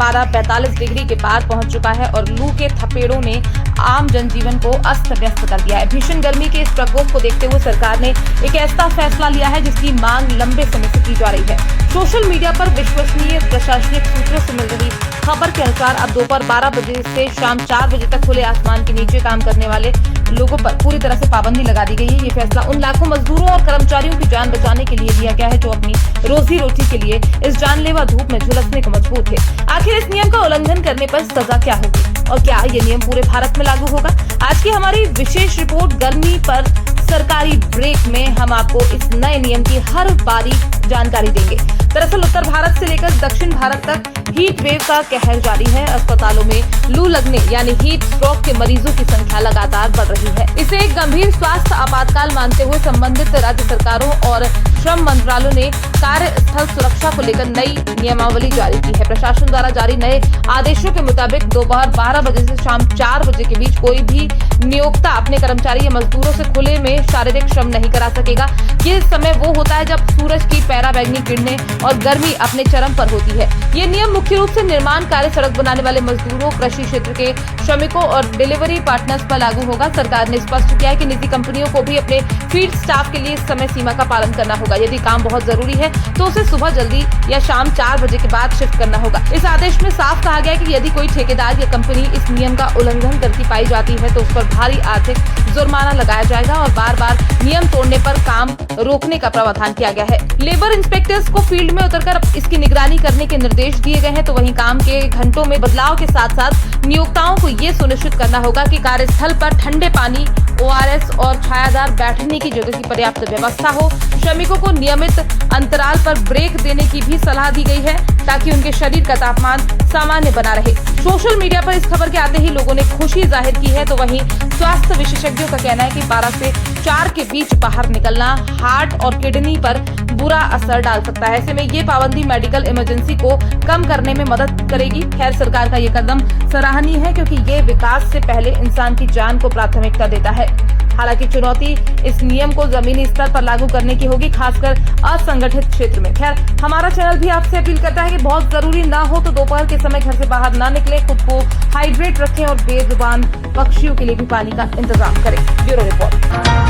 पारा 45 डिग्री के पार पहुंच चुका है और लू के थपेड़ों ने आम जनजीवन को अस्त व्यस्त कर दिया है। भीषण गर्मी के इस प्रकोप को देखते हुए सरकार ने एक ऐसा फैसला लिया है जिसकी मांग लंबे समय से की जा रही है। सोशल मीडिया पर विश्वसनीय प्रशासनिक सूत्रों से मिल रही खबर के अनुसार अब दोपहर 12 बजे से शाम 4 बजे तक खुले आसमान के नीचे काम करने वाले लोगों पर पूरी तरह से पाबंदी लगा दी गई है। ये फैसला उन लाखों मजदूरों और कर्मचारियों की जान बचाने के लिए लिया गया है जो अपनी रोजी रोटी के लिए इस जानलेवा धूप में झुलसने को मजबूर थे। आखिर इस नियम का उल्लंघन करने पर सजा क्या होगी और क्या ये नियम पूरे भारत में लागू होगा? आज की हमारी विशेष रिपोर्ट गर्मी पर सरकारी ब्रेक में हम आपको इस नए नियम की हर बारीक जानकारी देंगे। दरअसल उत्तर भारत से लेकर दक्षिण भारत तक हीट वेव का कहर जारी है। अस्पतालों में लू लगने यानी हीट स्ट्रोक के मरीजों की संख्या लगातार बढ़ रही है। इसे एक गंभीर स्वास्थ्य आपातकाल मानते हुए संबंधित राज्य सरकारों और श्रम मंत्रालयों ने कार्यस्थल सुरक्षा को लेकर नई नियमावली जारी की है। प्रशासन द्वारा जारी नए आदेशों के मुताबिक दोपहर 12 बजे से शाम 4 बजे के बीच कोई भी नियोक्ता अपने कर्मचारी या मजदूरों से खुले में शारीरिक श्रम नहीं करा सकेगा। ये समय वो होता है जब सूरज की पैराबैगनी किरणें और गर्मी अपने चरम पर होती है। ये नियम मुख्य रूप से निर्माण कार्य, सड़क बनाने वाले मजदूरों, कृषि क्षेत्र के श्रमिकों और डिलीवरी पार्टनर्स पर लागू होगा। सरकार ने स्पष्ट किया है कि निजी कंपनियों को भी अपने फील्ड स्टाफ के लिए समय सीमा का पालन करना होगा। यदि काम बहुत जरूरी है तो उसे सुबह जल्दी या शाम 4 बजे के बाद शिफ्ट करना होगा। इस आदेश में साफ कहा गया है कि यदि कोई ठेकेदार या कंपनी इस नियम का उल्लंघन करती पाई जाती है तो उस पर भारी आर्थिक जुर्माना लगाया जाएगा और बार बार नियम तोड़ने पर काम रोकने का प्रावधान किया गया है। लेबर इंस्पेक्टर्स को फील्ड में उतरकर इसकी निगरानी करने के निर्देश दिए गए हैं। तो वहीं काम के घंटों में बदलाव के साथ साथ नियोक्ताओं को ये सुनिश्चित करना होगा कि कार्यस्थल पर ठंडे पानी, ORS और छायादार बैठने की जगह की पर्याप्त व्यवस्था हो। श्रमिकों को नियमित अंतराल पर ब्रेक देने की भी सलाह दी गई है ताकि उनके शरीर का तापमान सामान्य बना रहे। सोशल मीडिया पर इस खबर के आते ही लोगों ने खुशी जाहिर की है। तो वहीं स्वास्थ्य विशेषज्ञों का कहना है कि 12 से 4 के बीच बाहर निकलना हार्ट और किडनी पर बुरा असर डाल सकता है। ऐसे में ये पाबंदी मेडिकल इमरजेंसी को कम करने में मदद करेगी। खैर, सरकार का ये कदम सराहनीय है क्योंकि ये विकास से पहले इंसान की जान को प्राथमिकता देता है। हालांकि चुनौती इस नियम को जमीनी स्तर पर लागू करने की होगी, खासकर असंगठित क्षेत्र में। खैर, हमारा चैनल भी आपसे अपील करता है कि बहुत जरूरी ना हो तो दोपहर के समय घर से बाहर ना निकले, खुद को हाइड्रेट रखें और बेजुबान पक्षियों के लिए भी पानी का इंतजाम करें। Bureau report.